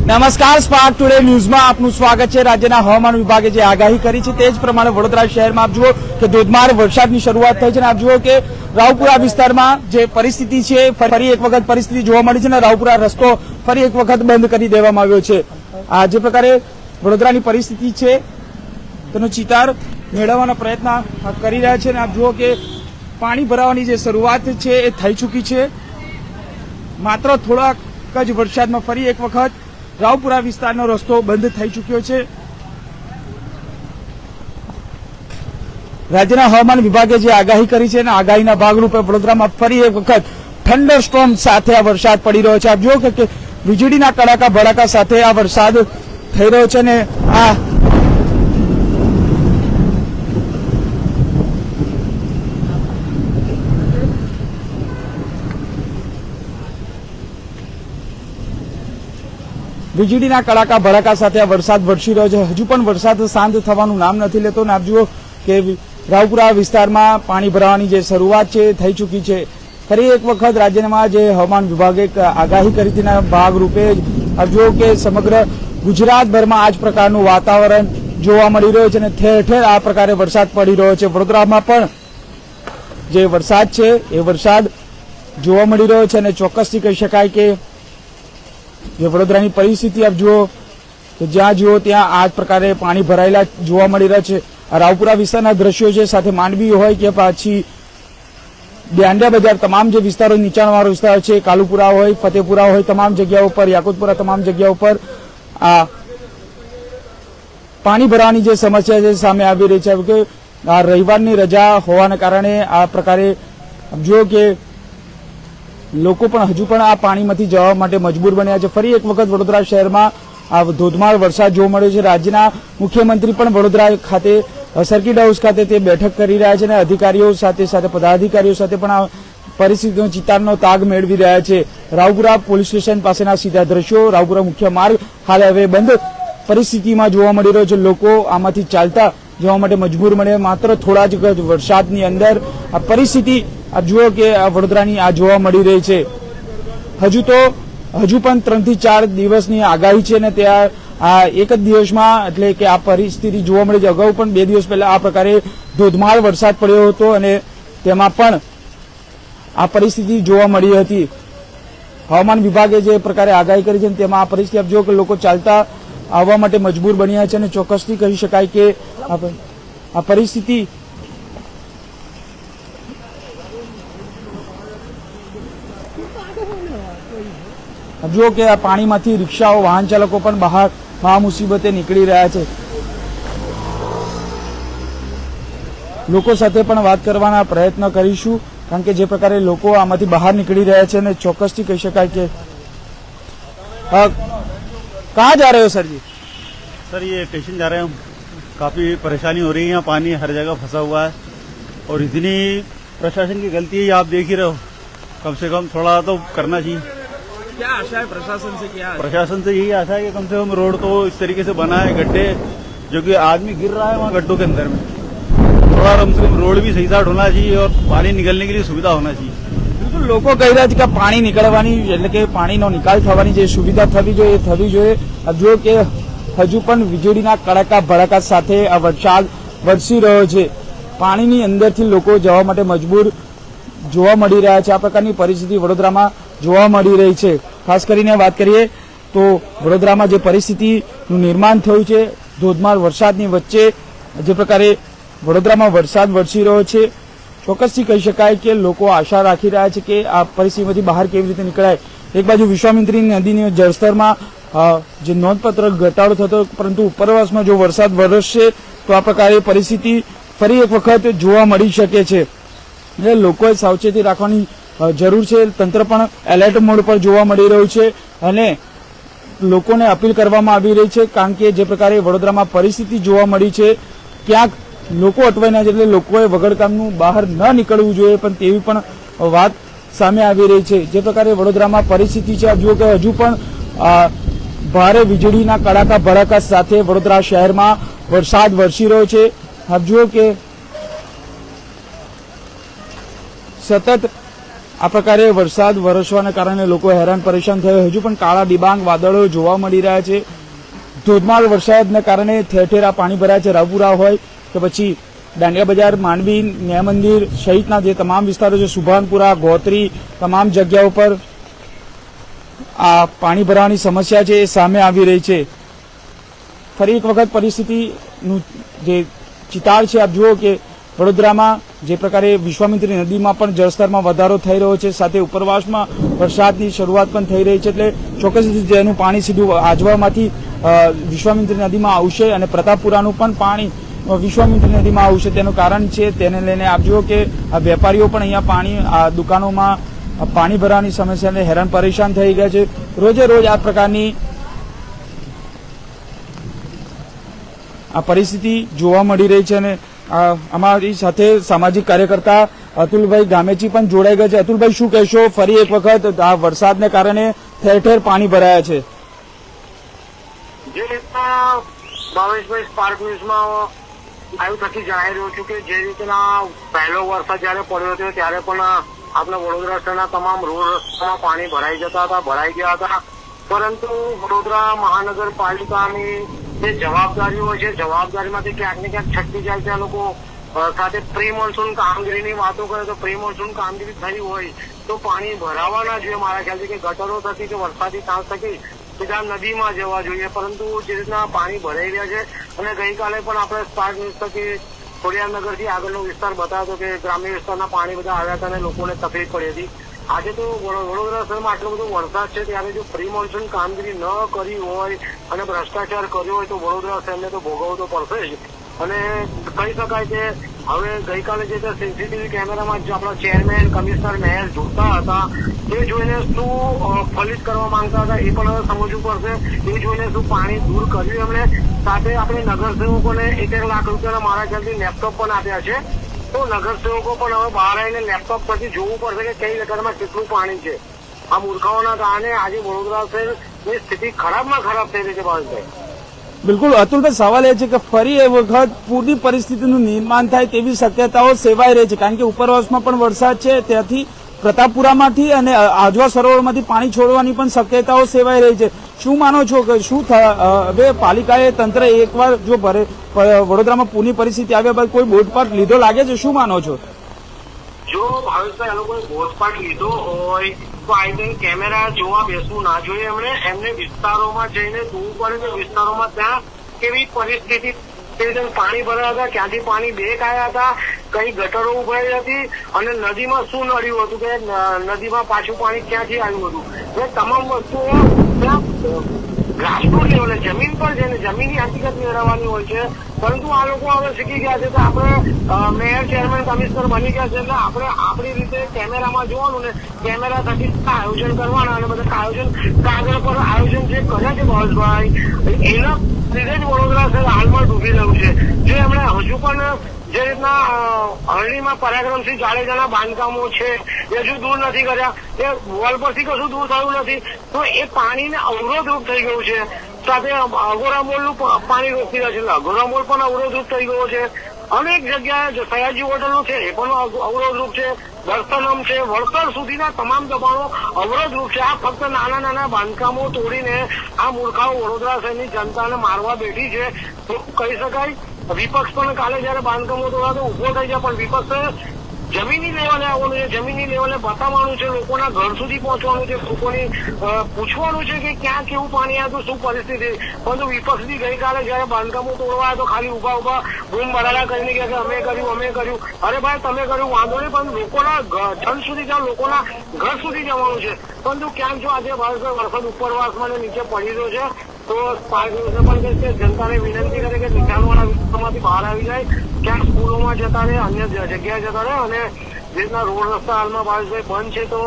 નમસ્કાર, spark today ન્યૂઝમાં આપનું સ્વાગત છે। રાજ્યના હવામાન વિભાગે જે આગાહી કરી છે તે જ પ્રમાણે વડોદરા શહેરમાં આપ જુઓ કે ધોધમાર વરસાદની શરૂઆત થઈ છે અને આપ જુઓ કે રાવપુરા વિસ્તારમાં જે પરિસ્થિતિ છે ફરી એક વખત પરિસ્થિતિ જોવા મળી છે અને રાવપુરા રસ્તો ફરી એક વખત બંધ કરી દેવામાં આવ્યો છે। આ જે પ્રકારે વડોદરાની પરિસ્થિતિ છે તેનો ચિતાર મેળવવાનો પ્રયત્ન કરી રહ્યા છે અને આપ જુઓ કે પાણી ભરાવાની જે શરૂઆત છે એ થઈ ચૂકી છે। માત્ર થોડાક જ વરસાદમાં ફરી એક વખત રાવપુરા વિસ્તારનો રસ્તો બંધ થઈ ચૂક્યો છે। રાજ્યના હવામાન વિભાગે જે આગાહી કરી છે અને આગાહીના ભાગરૂપે વડોદરામાં ફરી એક વખત થંડરસ્ટોર્મ સાથે આ વરસાદ પડી રહ્યો છે। આપ જુઓ કે વીજળીના કડાકા ભડાકા સાથે આ વરસાદ થઈ રહ્યો છે અને આ વીજળીના કડાકા ભડાકા સાથે આ વરસાદ વરસી રહ્યો છે। હજુ પણ વરસાદ શાંત થવાનું નામ નથી લેતો અને આપ જુઓ કે રાવપુરા વિસ્તારમાં પાણી ભરાવાની જે શરૂઆત છે થઈ ચૂકી છે। ફરી એક વખત રાજ્યમાં જે હવામાન વિભાગે આગાહી કરી તેના ભાગરૂપે આપ જુઓ કે સમગ્ર ગુજરાતભરમાં આ જ પ્રકારનું વાતાવરણ જોવા મળી રહ્યું છે અને ઠેર ઠેર આ પ્રકારે વરસાદ પડી રહ્યો છે। વડોદરામાં પણ જે વરસાદ છે એ વરસાદ જોવા મળી રહ્યો છે અને ચોક્કસથી કહી શકાય કે જે વડોદરાની પરિસ્થિતિ આપ જુઓ કે જ્યાં જુઓ ત્યાં આ જ પ્રકારે પાણી ભરાયેલા જોવા મળી રહ્યા છે। આ રાવપુરા વિસ્તારના દ્રશ્યો છે, સાથે માંડવી હોય કે પાછી બ્યાંડિયા બજાર, તમામ જે વિસ્તારો નીચાણવાળો વિસ્તાર છે, કાલુપુરા હોય, ફતેપુરા હોય, તમામ જગ્યાઓ પર, યાકુતપુરા, તમામ જગ્યાઓ પર આ પાણી ભરાવાની જે સમસ્યા છે સામે આવી રહી છે કે આ રવિવારની રજા હોવાના કારણે આ પ્રકારે જુઓ કે લોકો પણ હજુ પણ આ પાણીમાંથી જવા માટે મજબૂર બન્યા છે। ફરી એક વખત વડોદરા શહેરમાં આ ધોધમાર વરસાદ જોવા મળ્યો છે। રાજ્યના મુખ્યમંત્રી પણ વડોદરા ખાતે સર્કિટ હાઉસ ખાતે તે બેઠક કરી રહ્યા છે અને અધિકારીઓ સાથે પદાધિકારીઓ સાથે પણ આ પરિસ્થિતિનો ચિતારનો તાગ મેળવી રહ્યા છે। રાવપુરા પોલીસ સ્ટેશન પાસેના સીધા દ્રશ્યો, રાવપુરા મુખ્ય માર્ગ હાલ હવે બંધ પરિસ્થિતિમાં જોવા મળી રહ્યો છે। લોકો આમાંથી ચાલતા જવા માટે મજબૂર બને। માત્ર થોડા જ વરસાદની અંદર આ પરિસ્થિતિ આપ જુઓ કે વડોદરાની આ જોવા મળી રહી છે। હજુ પણ 3 થી 4 દિવસની આગાહી છે અને ત્યાં આ એક જ દિવસમાં એટલે કે આ પરિસ્થિતિ જોવા મળી છે। અગાઉ પણ 2 દિવસ પહેલા આ પ્રકારે ધોધમાર વરસાદ પડ્યો હતો અને તેમાં પણ આ પરિસ્થિતિ જોવા મળી હતી। હવામાન વિભાગે જે પ્રકારે આગાહી કરી છે તેમાં આ પરિસ્થિતિ આપ જુઓ કે લોકો ચાલતા આવવા માટે મજબૂર બન્યા છે અને ચોક્કસથી કહી શકાય કે આ પરિસ્થિતિ જુઓ કે આ પાણીમાંથી રિક્ષાઓ, વાહન ચાલકો પણ બહાર મુસીબતે નીકળી રહ્યા છે। લોકો સાથે પણ વાત કરવાના પ્રયત્ન કરીશું કારણ કે જે પ્રકારે લોકો આમાંથી બહાર નીકળી રહ્યા છે અને ચોક્કસથી કહી શકાય કે कहाँ जा रहे हो सर जी? सर ये स्टेशन जा रहे हैं हम। काफ़ी परेशानी हो रही है, यहाँ पानी हर जगह फंसा हुआ है और इतनी प्रशासन की गलती है, आप देख ही रहे हो। कम से कम थोड़ा तो करना चाहिए। क्या आशा है प्रशासन से? क्या प्रशासन से यही आशा है कि कम से कम रोड तो इस तरीके से बनाए, गड्ढे जो कि आदमी गिर रहा है वहाँ गड्ढों के अंदर में, थोड़ा कम से कम रोड भी सही साइड होना चाहिए और पानी निकलने के लिए सुविधा होना चाहिए। बिल्कुल લોકો કહી રહ્યા છે કે પાણી નીકળવાની એટલે કે પાણીનો નિકાલ થવાની જે સુવિધા થવી જોઈએ થવી જોઈએ। જો કે હજુ પણ વીજળીના કડાકા ભડાકા સાથે આ વરસાદ વરસી રહ્યો છે। પાણીની અંદરથી લોકો જવા માટે મજબૂર જોવા મળી રહ્યા છે। આ પ્રકારની પરિસ્થિતિ વડોદરામાં જોવા મળી રહી છે। ખાસ કરીને વાત કરીએ તો વડોદરામાં જે પરિસ્થિતિનું નિર્માણ થયું છે ધોધમાર વરસાદની વચ્ચે જે પ્રકારે વડોદરામાં વરસાદ વરસી રહ્યો છે, ચોક્કસથી કહી શકાય કે લોકો આશા રાખી રહ્યા છે કે આ પરિસ્થિતિમાંથી બહાર કેવી રીતે નીકળાય। એક બાજુ વિશ્વામિત્રી નદીની જળસ્તરમાં જે નોંધપાત્ર ઘટાડો થતો, પરંતુ ઉપરવાસમાં જો વરસાદ વરસશે તો આ પ્રકારે પરિસ્થિતિ ફરી એક વખત જોવા મળી શકે છે। એટલે લોકોએ સાવચેતી રાખવાની જરૂર છે। તંત્ર પણ એલર્ટ મોડ પર જોવા મળી રહ્યું છે અને લોકોને અપીલ કરવામાં આવી રહી છે કારણ કે જે પ્રકારે વડોદરામાં પરિસ્થિતિ જોવા મળી છે ક્યાંક લોકો અટવાઈના છે એટલે લોકોએ વગર કામનું બહાર ન નીકળવું જોઈએ પણ તેવી પણ વાત સામે આવી રહી છે। જે પ્રકારે વડોદરામાં પરિસ્થિતિ છે જુઓ કે હજુ પણ ભારે વીજળીના કડાકા ભડાકા સાથે વડોદરા શહેરમાં વરસાદ વરસી રહ્યો છે। આપ જુઓ કે સતત આ પ્રકારે વરસાદ વરસવાના કારણે લોકો હેરાન પરેશાન થયા. હજુ પણ કાળા ડિબાંગ વાદળો જોવા મળી રહ્યા છે. ધોધમાર વરસાદના કારણે ઠેર ઠેર આ પાણી ભરાયા છે. રાવપુરા હોય કે પછી દાંડિયા બજાર, માંડવી, ન્યાય મંદિર સહિતના જે તમામ વિસ્તારો છે, સુભાનપુરા, ગોત્રી, તમામ જગ્યાઓ પર આ પાણી ભરાવાની સમસ્યા છે એ સામે આવી રહી છે. ફરી એક વખત પરિસ્થિતિનું જે ચિતાર છે, આપ જુઓ કે વડોદરામાં જે પ્રકારે વિશ્વામિત્રી નદીમાં પણ જળસ્તરમાં વધારો થઈ રહ્યો છે, સાથે ઉપરવાસમાં વરસાદની શરૂઆત પણ થઈ રહી છે. એટલે ચોક્કસ જેનું પાણી સીધું આજવામાંથી વિશ્વામિત્રી નદીમાં આવશે અને પ્રતાપપુરાનું પણ પાણી વિશ્વામિત્રી નદીમાં આવશે. તેનું કારણ છે, તેને લઈને આપ જુઓ કે આ વેપારીઓ પણ અહીંયા પાણી આ દુકાનોમાં પાણી ભરવાની સમસ્યાને હેરાન પરેશાન થઈ ગયા છે. રોજે રોજ આ પ્રકારની આ પરિસ્થિતિ જોવા મળી રહી છે. અને અમારી સાથે સામાજિક કાર્યકર્તા અતુલભાઈ ગામેચી પણ જોડાઈ ગયા છે. અતુલભાઈ, શું કહેશો? ફરી એક વખત આ વરસાદને કારણે ઠેર ઠેર પાણી ભરાયા છે. જે રીતના ભાવેશભાઈ સ્પાર્ક ન્યૂઝમાં આવ્યું થકી જણાવી રહ્યો છું કે જે રીતના પહેલો વરસાદ જયારે પડ્યો હતો ત્યારે પણ આપણા વડોદરા શહેરના તમામ રોડ રસ્તામાં પાણી ભરાઈ જતા હતા, ભરાઈ ગયા હતા. પરંતુ વડોદરા મહાનગરપાલિકાની જે જવાબદારીઓ છે, જવાબદારીમાંથી ક્યાંક ને ક્યાંક છટકી જાય છે. આ લોકો સાથે પ્રી મોન્સૂન કામગીરીની વાતો કરે તો પ્રી મોન્સૂન કામગીરી થઈ હોય તો પાણી ભરાવા ના જોઈએ. મારા ખ્યાલથી કે ગટરો થકી કે વરસાદી તાંસ થકી સીધા નદીમાં જવા જોઈએ. પરંતુ જે રીતના પાણી ભરાઈ રહ્યા છે અને ગઈકાલે પણ આપણે સ્પાર્ક ન્યૂઝ થકી ખોડિયારનગરથી આગળનો વિસ્તાર બતાવ્યો કે ગ્રામ્ય વિસ્તારના પાણી બધા આવ્યા હતા અને લોકોને તકલીફ પડી હતી. આજે તો વડોદરા શહેરમાં આટલો બધો વરસાદ છે ત્યારે જો પ્રી મોન્સૂન કામગીરી ન કરી હોય અને ભ્રષ્ટાચાર કર્યો હોય તો વડોદરા શહેરને તો ભોગવવું તો પડશે જ. અને કહી શકાય કે હવે ગઈકાલે જે સીસીટીવી કેમેરામાં જે આપણા ચેરમેન, કમિશનર, મેયર જોતા હતા એ જોઈને શું ફલિત કરવા માંગતા હતા એ પણ હવે સમજવું પડશે. એ જોઈને શું પાણી દૂર કર્યું એમણે. સાથે આપણે નગરસેવકોને 1 લાખ રૂપિયાના મારા ખ્યાલથી લેપટોપ પણ આપ્યા છે. તો નગરસેવકો પણ હવે બહાર આવીને લેપટોપ પરથી જોવું પડશે કે કઈ નગરમાં કેટલું પાણી છે. આ મૂર્ખાઓના કારણે આજે વડોદરા શહેરની સ્થિતિ ખરાબમાં ખરાબ થઈ રહી છે. ભાવેશભાઈ, બિલકુલ અતુલભાઈ, સવાલ એ છે કે ફરી એ વખત પૂરની પરિસ્થિતિનું નિર્માણ થાય તેવી શક્યતાઓ સેવાઈ રહી છે. કારણ કે ઉપરવાસમાં પણ વરસાદ છે, ત્યાંથી પ્રતાપપુરામાંથી અને આજવા સરોવરમાંથી પાણી છોડવાની પણ શક્યતાઓ સેવાઈ રહી છે. શું માનો છો કે શું હવે પાલિકાએ તંત્ર એકવાર જો વડોદરામાં પૂરની પરિસ્થિતિ આવ્યા બાદ કોઈ બોધપાઠ લીધો લાગે છે? શું માનો છો? જો ભાવેશભાઈ આ લોકોએ બોધપાઠ લીધો હોય તો આઈ થિંક કેમેરા જોવા બેસવું ના જોઈએ. એમને વિસ્તારોમાં જઈને જોવું પડે કે વિસ્તારોમાં ત્યાં કેવી પરિસ્થિતિ, પાણી ભરાયા હતા, ક્યાંથી પાણી બેક આવ્યા હતા, કઈ ગટરો ઉભરાઈ હતી અને નદીમાં શું નડ્યું હતું કે નદીમાં પાછું પાણી ક્યાંથી આવ્યું હતું. એ તમામ વસ્તુઓ ત્યાં ગ્રાસરૂટ લેવલે જમીન પર જઈને જમીનની હકીકત મેળવવાની હોય છે. પરંતુ આ લોકો હવે શીખી ગયા છે તો આપણે મેયર, ચેરમેન, કમિશનર બની ગયા છે એટલે આપણે આપણી રીતે કેમેરામાં જોવાનું ને કેમેરા થકી આયોજન કરવાના અને બધા આયોજન કાગળ પર આયોજન જે કર્યા છે ભાવેશભાઈ એના લીધે જ વડોદરા શહેર હાલમાં ડૂબી રહ્યું છે. જે એમણે હજુ પણ જે રીતના હરણીમાં પરાક્રમસિંહ જાડેજાના બાંધકામો છે એ હજુ દૂર નથી કર્યા, એ વોલ પરથી કશું દૂર થયું નથી, તો એ પાણીને અવરોધરૂપ થઈ ગયું છે. સાથે અગોરા મોલનું પાણી રોકી રહ્યા છે એટલે અગોરા મોલ પણ અવરોધરૂપ થઈ ગયો છે. અનેક જગ્યાએ સયાજી હોટલનું છે એ પણ અવરોધરૂપ છે. દર્શનમ છે, વળતર સુધીના તમામ દબાણો અવરોધરૂપ છે. આ ફક્ત નાના નાના બાંધકામો તોડીને આ મૂર્ખાઓ વડોદરા શહેરની જનતાને મારવા બેઠી છે. તો કહી શકાય વિપક્ષ પણ કાલે જયારે બાંધકામો તોડા તો ઉભો થઈ જાય, પણ વિપક્ષ જમીની લેવલે આવવાનું છે, જમીની લેવલે બતાવવાનું છે, લોકોના ઘર સુધી પહોંચવાનું છે, લોકોની પૂછવાનું છે કે ક્યાં કેવું પાણી આવ્યું, શું પરિસ્થિતિ. પરંતુ વિપક્ષથી ગઈકાલે જયારે બાંધકામો તોડવા તો ખાલી ઉભા ઉભા બૂમ બરાડા કરીને કે અમે કર્યું. અરે ભાઈ તમે કર્યું વાંધો નહીં, પણ લોકોના જન સુધી જાઓ, લોકોના ઘર સુધી જવાનું છે. પરંતુ ક્યાંક જો આજે વરસાદ ઉપરવાસમાં નીચે પડી રહ્યો છે તો સ્પાર્ક ન્યૂઝને પણ કે જનતાને વિનંતી કરે કે નીચાણવાળા વિસ્તારમાંથી બહાર આવી જાય, ક્યાંક સ્કૂલોમાં જતા રહે, અન્ય જગ્યાએ જતા રહે. અને જે રીતના રોડ રસ્તા હાલમાં ભાવેશભાઈ બંધ છે તો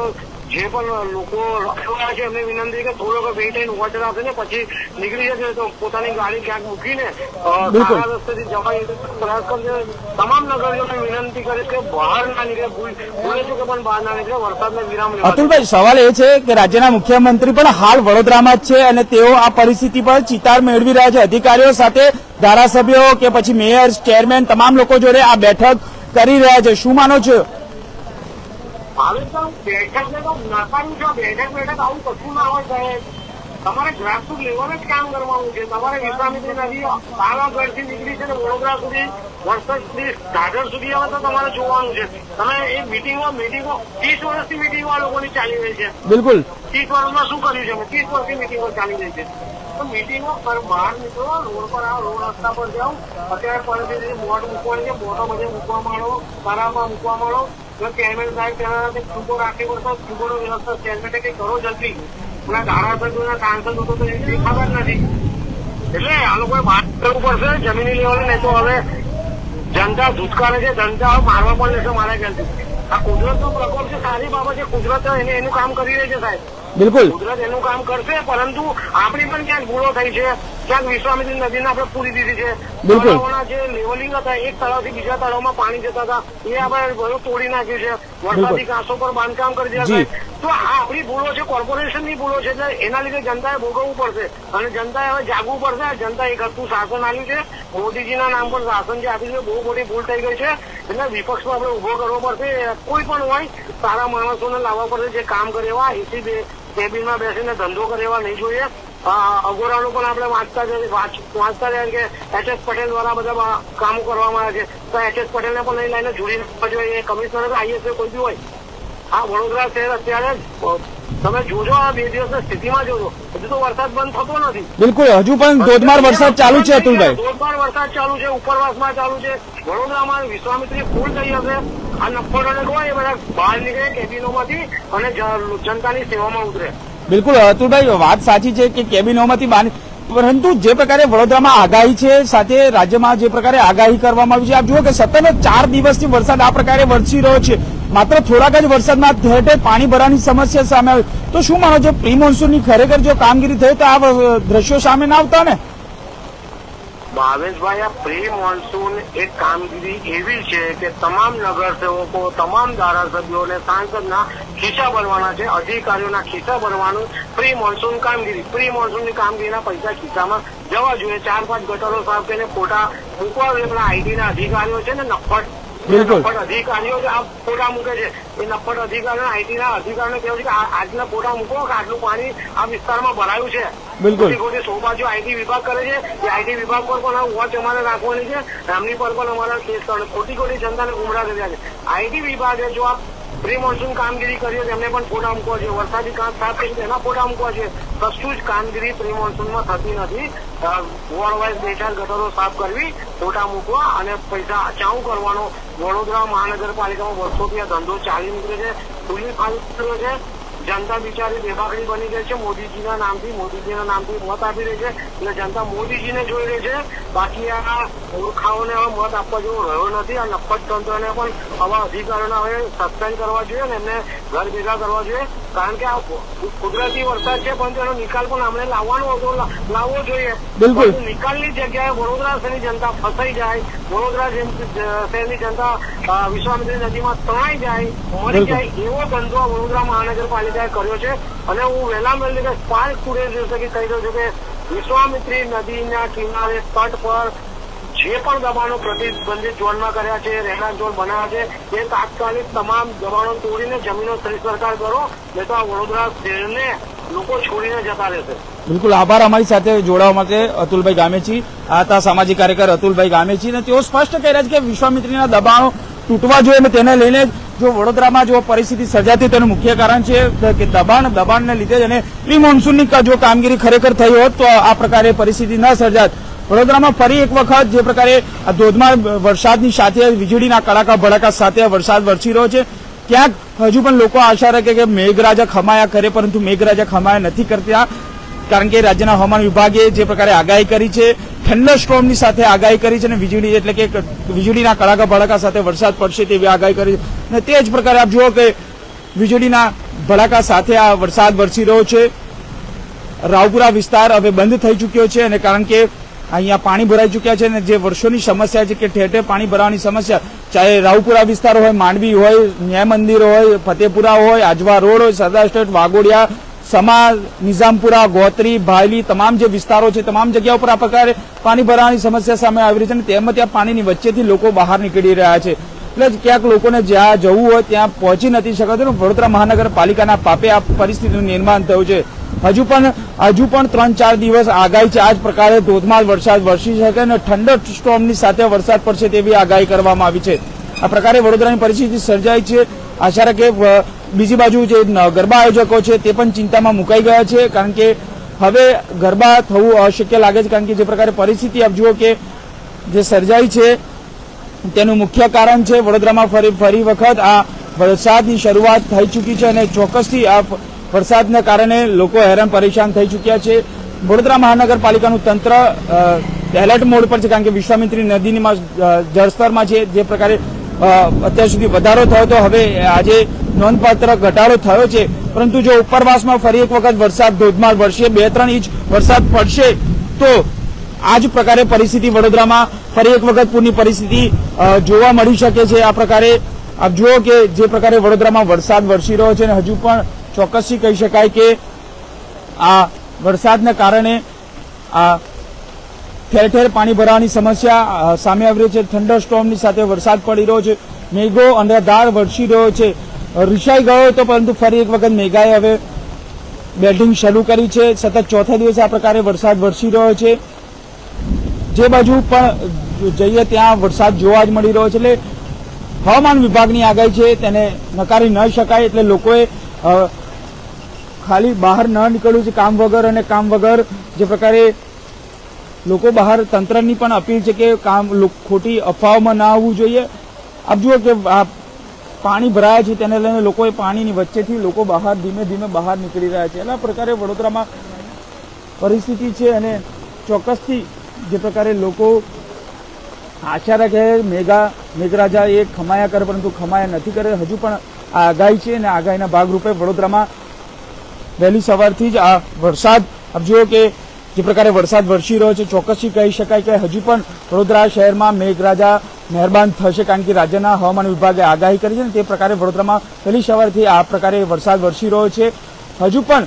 જે પણ લોકો રખડવા છે એમને વિનંતી કે થોડોક વેઇટ એન્ડ વોચ રાખે ને પછી નીકળી જશે તો પોતાની ગાડી ક્યાંક મૂકીને સારા રસ્તેથી જવાય પ્રયાસ કરશે. તમામ નગરીઓને વિનંતી કરે કે બહાર ના નીકળે, ભૂલે છે કે પણ બહાર ના નીકળે, વરસાદને વિરામ લેવા. અતુલભાઈ, સવાલ એ છે કે રાજ્યના મુખ્યમંત્રી પણ હાલ વડોદરામાં જ છે અને તેઓ આ પરિસ્થિતિ પર ચિતાર મેળવી રહ્યા છે. અધિકારીઓ સાથે ધારાસભ્યો કે પછી મેયર, ચેરમેન તમામ લોકો જોડે આ બેઠક કરી રહ્યા છે. શું માનો છો? ભાવેશભાઈ બેઠક ને તો નકારું છે, બેઠક આવું કશું ના હોય સાહેબ. તમારે ગ્રાસરૂટ લેવલે જ કામ કરવાનું છે. તમારે વિશ્વામિત્રી નદી પાવાગઢથી નીકળી છે ને વડોદરા સુધી, વરસાદ સુધી, ઢાઢર સુધી હવે તો તમારે જોવાનું છે. તમે એ મિટિંગો 30 વર્ષથી મિટિંગો આ લોકોની ચાલી રહી છે. બિલકુલ 30 વર્ષમાં શું કર્યું છે? 30 વર્ષથી મિટિંગો ચાલી રહી છે. તો મિટિંગો બહાર નીકળો, રોડ પર આવો, રોડ રસ્તા પર જાઓ. અત્યારે પરિસ્થિતિ બોટ મૂકવાની છે, બોટો બધે મૂકવા માંડો, તળાવમાં મૂકવા માંડો. જો ચેરમેન સાહેબ તેના ખૂબો રાખવી પડતો, ખૂબોનો વ્યવસ્થા ચેરમેને કંઈ કરો જલ્દી. પેલા ધારાસભ્યોના સાંસદ હતો તો એ દેખાતા જ નથી. એટલે આ લોકોએ વાત કરવું પડશે જમીની લેવલે, નહીં તો હવે જનતા ધુતકારે છે, જનતા મારવા પણ લેશે મારા ખ્યાલથી. આ કુદરતનો પ્રકોપ છે, સારી બાબત છે. કુદરત એનું કામ કરી રહી છે સાહેબ. બિલકુલ કુદરત એનું કામ કરશે, પરંતુ આપણી પણ ક્યાંક ભૂલો થઈ છે. ક્યાંક વિશ્વામિત્રી નદીને આપણે પૂરી દીધી છે. બિલકુલ. તળાવોના જે લેવલિંગ હતા, એક તળાવથી બીજા તળાવમાં પાણી જતા હતા, એ આપણે બધું તોડી નાખ્યું છે. વરસાદી કાંસો પર બાંધકામ કરી દીધા છે. તો આ આપણી ભૂલો છે, કોર્પોરેશનની ભૂલો છે. એટલે એના લીધે જનતાએ ભોગવવું પડશે અને જનતાએ હવે જાગવું પડશે. જનતા એક હતું શાસન આપ્યું છે, મોદીજીના નામ પર શાસન જે આપ્યું છે, બહુ મોટી ભૂલ થઈ ગઈ છે. એટલે વિપક્ષમાં આપણે ઉભો કરવો પડશે. કોઈ પણ હોય સારા માણસોને લાવવા પડશે, જે કામ કરે એવા, એસી કેબિનમાં બેસીને ધંધો કરે એવા નહીં જોઈએ. અગોરાનું પણ આપણે વાંચતા રહ્યા કે એચ.એસ. પટેલ દ્વારા બધા કામો કરવામાં આવે છે. તો એચ.એસ. પટેલને પણ લઈ લઈને જોડી નાખવા જોઈએ. કમિશનર આઈએસ કોઈ બી હોય. આ વડોદરા શહેર અત્યારે તમે જોજો, આ 2 દિવસની સ્થિતિમાં જોજો, હજુ તો વરસાદ બંધ થતો નથી. બિલકુલ હજુ પણ ધોધમાર વરસાદ ચાલુ છે અતુલભાઈ. ધોધમાર વરસાદ ચાલુ છે, ઉપરવાસમાં ચાલુ છે. વડોદરામાં વિશ્વામિત્રી ફૂલ થઈ હશે. આ નફ્ફડોને હોય એ બધા બહાર નીકળે કેબિનોમાંથી અને જનતાની સેવામાં ઉતરે. બિલકુલ અતુલભાઈ, વાત સાચી છે કે કેબિનોમાંથી બહાર, પરંતુ જે પ્રકારે વડોદરામાં આગાહી છે, સાથે રાજ્યમાં જે પ્રકારે આગાહી કરવામાં આવી છે, આપ જુઓ કે સતત 4 દિવસથી વરસાદ આ પ્રકારે વરસી રહ્યો છે. માત્ર થોડાક જ વરસાદમાં ઠેર ઠેર પાણી ભરાવાની સમસ્યા સામે આવી. તો શું માનો છો, પ્રી મોન્સૂનની ખરેખર જો કામગીરી થઈ તો આ દ્રશ્યો સામે ના આવતા ને? ભાવેશભાઈ, આ પ્રી મોન્સૂન એક કામગીરી એવી છે કે તમામ નગરસેવકો, તમામ ધારાસભ્યોને સાંસદના ખિસ્સા ભરવાના છે, અધિકારીઓના ખિસ્સા ભરવાનું. પ્રી મોન્સૂન કામગીરી, પ્રી મોન્સૂનની કામગીરીના પૈસા ખિસ્સામાં જવા જોઈએ. 4-5 ગટરો સાફ કરીને ફોટા મૂકવા જોઈએ. પેલા આઈટીના અધિકારીઓ છે ને, નફ્ફડ અધિકારીઓ આ ફોટા મૂકે છે, એ નફ્ફડ અધિકારીઓ આઈટીના અધિકારીઓને કહેવું છે કે આજના ફોટા મૂકો કે આટલું પાણી આ વિસ્તારમાં ભરાયું છે. બિલકુલ ખોટી સોબાજીઓ આઈટી વિભાગ કરે છે. એ આઈટી વિભાગ પર પણ વોચ અમારે રાખવાની છે. એમની પર પણ અમારા કેસ કરવાનો. ખોટી જનતાને ગુમરાહ કર્યા છે. આઈટી વિભાગે જો આ પ્રી મોન્સૂન કામગીરી કરી હોય એમને પણ ફોટા મૂકવા છે. વરસાદી કાંસ સાફ કરી એના ફોટા મૂકવા છે. કશું જ કામગીરી પ્રી મોન્સૂનમાં થતી નથી. વોર્ડ વાઇઝ 2-4 ગટરો સાફ કરવી, ફોટા મૂકવા અને પૈસા ચાઉ કરવાનો. વડોદરા મહાનગરપાલિકામાં વર્ષોથી આ ધંધો ચાલી નીકળે છે, ખુલ્લી ફાઇલ કર્યો છે. જનતા બિચારી બેબાકડી બની ગઈ છે. મોદીજીના નામથી મત આપી રહી છે. એટલે જનતા મોદીજીને જોઈ રહી છે. બાકી આ મૂર્ખાઓને હવે મત આપવા જેવો રહ્યો નથી. આ નફ્ફટ તંત્રને પણ આવા અધિકારીઓને હવે સસ્પેન્ડ કરવા જોઈએ અને એમને ઘર ભેગા કરવા જોઈએ. કારણ કે આ કુદરતી વરસાદ છે, પણ તેનો નિકાલ પણ અમને લાવવો જોઈએ. બિલકુલ. નિકાલની જગ્યાએ વડોદરા શહેરની જનતા ફસાઈ જાય, વડોદરા શહેરની જનતા વિશ્વામિત્રી નદીમાં તણાઈ જાય, મરી જાય, એવો ધંધો વડોદરા મહાનગરપાલિકાએ કર્યો છે. અને હું વહેલા વહેલી સ્પાર્ક ટુડે કહી દઉં છું કે વિશ્વામિત્રી નદીના કિનારે તટ પર જે પણ દબાણો પ્રતિબંધિત ઝોનમાં કર્યા છે, રહેણાંક ઝોન બનાવ્યા છે, તે તાત્કાલિક તમામ દબાણો તોડીને જમીનો સરકાર કરો, નહીં તો આ વડોદરા શહેરને લોકો છોડીને જતા રહેશે. બિલકુલ આભાર અમારી સાથે જોડાવા માટે અતુલભાઈ ગામેચી. આ હતા સામાજિક કાર્યકર અતુલભાઈ ગામેચી અને તેઓ સ્પષ્ટ કહી રહ્યા છે કે વિશ્વામિત્રીના દબાણો તૂટવા જોઈએ અને તેને લઈને જો વડોદરામાં જો પરિસ્થિતિ સર્જાતી તેનું મુખ્ય કારણ છે કે દબાણને લીધે અને પ્રી મોન્સૂનની જો કામગીરી ખરેખર થઈ હોત તો આ પ્રકારે પરિસ્થિતિ ન સર્જાત. વડોદરામાં ફરી એક વખત જે પ્રકારે આ ધોધમાર વરસાદની સાથે વીજળીના કડાકા ભડાકા સાથે વરસાદ વરસી રહ્યો છે, ક્યાંક હજુ પણ લોકો આશા રાખે કે મેઘરાજા ખમાયા કરે, પરંતુ મેઘરાજા ખમાયા નથી કરતા. કારણ કે રાજ્યના હવામાન વિભાગે જે પ્રકારે આગાહી કરી છે, થંડર સ્ટોર્મની સાથે આગાહી કરી છે અને વીજળી એટલે કે વીજળીના કડાકા ભડાકા સાથે વરસાદ પડશે તેવી આગાહી કરી છે. અને તે જ પ્રકારે આપ જુઓ કે વીજળીના ભડાકા સાથે આ વરસાદ વરસી રહ્યો છે. રાવપુરા વિસ્તાર હવે બંધ થઈ ચૂક્યો છે અને કારણ કે અહીંયા પાણી ભરાઈ ચૂક્યા છે અને જે વર્ષોની સમસ્યા છે કે ઠેર ઠેર પાણી ભરાવાની સમસ્યા, ચાહે રાવપુરા વિસ્તાર હોય, માંડવી હોય, ન્યાય મંદિર હોય, ફતેપુરા હોય, આજવા રોડ હોય, સરદાર સ્ટેટ, વાગોડિયા, સમા, નિઝામપુરા, ગોત્રી, ભાયલી, તમામ જે વિસ્તારો છે તમામ જગ્યાઓ પર આ પ્રકારે પાણી ભરાવાની સમસ્યા સામે આવી રહી છે અને તેમાં ત્યાં પાણીની વચ્ચેથી લોકો બહાર નીકળી રહ્યા છે. એટલે જ ક્યાંક લોકોને જ્યાં જવું હોય ત્યાં પહોંચી નથી શકાતું. વડોદરા મહાનગરપાલિકાના પાપે આ પરિસ્થિતિનું નિર્માણ થયું છે. હજુ પણ 3-4 દિવસ આગાહી છે. આ જ પ્રકારે ધોધમાર વરસાદ વરસી શકે અને થંડર સ્ટોર્મની સાથે વરસાદ પડશે તેવી આગાહી કરવામાં આવી છે. આ પ્રકારે વડોદરાની પરિસ્થિતિ સર્જાઈ છે. આશા રાખે બીજી બાજુ જે ગરબા આયોજકો છે તે પણ ચિંતામાં મુકાઈ ગયા છે, કારણ કે હવે ગરબા થવું અશક્ય લાગે છે. કારણ કે જે પ્રકારે પરિસ્થિતિ આપ જુઓ કે જે સર્જાઈ છે તેનું મુખ્ય કારણ છે વડોદરામાં ફરી વખત આ વરસાદની શરૂઆત થઈ ચૂકી છે અને ચોક્કસથી આ વરસાદના કારણે લોકો હેરાન પરેશાન થઈ ચૂક્યા છે. વડોદરા મહાનગરપાલિકાનું તંત્ર એલર્ટ મોડ પર છે, કારણ કે વિશ્વામિત્રી નદીમાં જળસ્તરમાં છે જે પ્રકારે અત્યાર સુધી વધારો થયો તો હવે આજે નોંધપાત્ર ઘટાડો થયો છે. પરંતુ જો ઉપરવાસમાં ફરી એક વખત વરસાદ ધોધમાર વરસે, 2-3 ઇંચ વરસાદ પડશે તો આ જ પ્રકારે પરિસ્થિતિ વડોદરામાં ફરી એક વખત પૂરની પરિસ્થિતિ જોવા મળી શકે છે. આ પ્રકારે આપ જુઓ કે જે પ્રકારે વડોદરામાં વરસાદ વરસી રહ્યો છે અને હજુ પણ ચોક્કસથી કહી શકાય કે આ વરસાદને કારણે આ ઠેર ઠેર પાણી ભરાવાની સમસ્યા સામે આવી રહી છે. થંડર સ્ટોર્મની સાથે વરસાદ પડી રહ્યો છે. મેઘો અનરાધાર વરસી રહ્યો છે. રીસાઈ ગયો હતો પરંતુ ફરી એક વખત મેઘાએ હવે બેટિંગ શરૂ કરી છે. સતત ચોથા દિવસે આ પ્રકારે વરસાદ વરસી રહ્યો છે. જે બાજુ પણ જઈએ ત્યાં વરસાદ જોવા જ મળી રહ્યો છે. એટલે હવામાન વિભાગની આગાહી છે તેને નકારી ન શકાય. એટલે લોકોએ ખાલી બહાર ન નીકળવું છે કામ વગર, અને કામ વગર જે પ્રકારે લોકો બહાર તંત્રની પણ અપીલ છે કે ખોટી અફવાઓમાં ના આવવું જોઈએ. આપ જુઓ કે આ પાણી ભરાયા છે તેને લઈને લોકોએ પાણીની વચ્ચેથી લોકો બહાર ધીમે ધીમે બહાર નીકળી રહ્યા છે. એટલે આ પ્રકારે વડોદરામાં પરિસ્થિતિ છે અને ચોક્કસથી જે પ્રકારે લોકો આશા રાખે મેઘરાજા એ ખમાયા કરે પરંતુ ખમાયા નથી કરે. હજુ પણ આ આગાહી છે અને આગાહીના ભાગરૂપે વડોદરામાં વહેલી સવારથી જ આ વરસાદ આપ જુઓ કે જે પ્રકારે વરસાદ વરસી રહ્યો છે ચોક્કસથી કહી શકાય કે હજુ પણ વડોદરા શહેરમાં મેઘરાજા મહેરબાન થશે, કારણ કે રાજ્યના હવામાન વિભાગે આગાહી કરી છે અને તે પ્રકારે વડોદરામાં વહેલી સવારથી આ પ્રકારે વરસાદ વરસી રહ્યો છે. હજુ પણ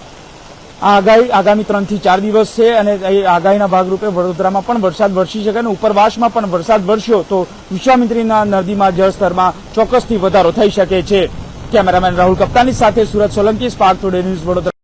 આ આગાહી આગામી 3 થી 4 દિવસ છે અને એ આગાહીના ભાગરૂપે વડોદરામાં પણ વરસાદ વરસી શકે અને ઉપરવાસમાં પણ વરસાદ વરસ્યો તો વિશ્વામિત્રીના નદીમાં જળસ્તરમાં ચોક્કસથી વધારો થઈ શકે છે. કેમેરામેન રાહુલ કપ્તાની સાથે Surat Solanki, spark today news, Vadodara.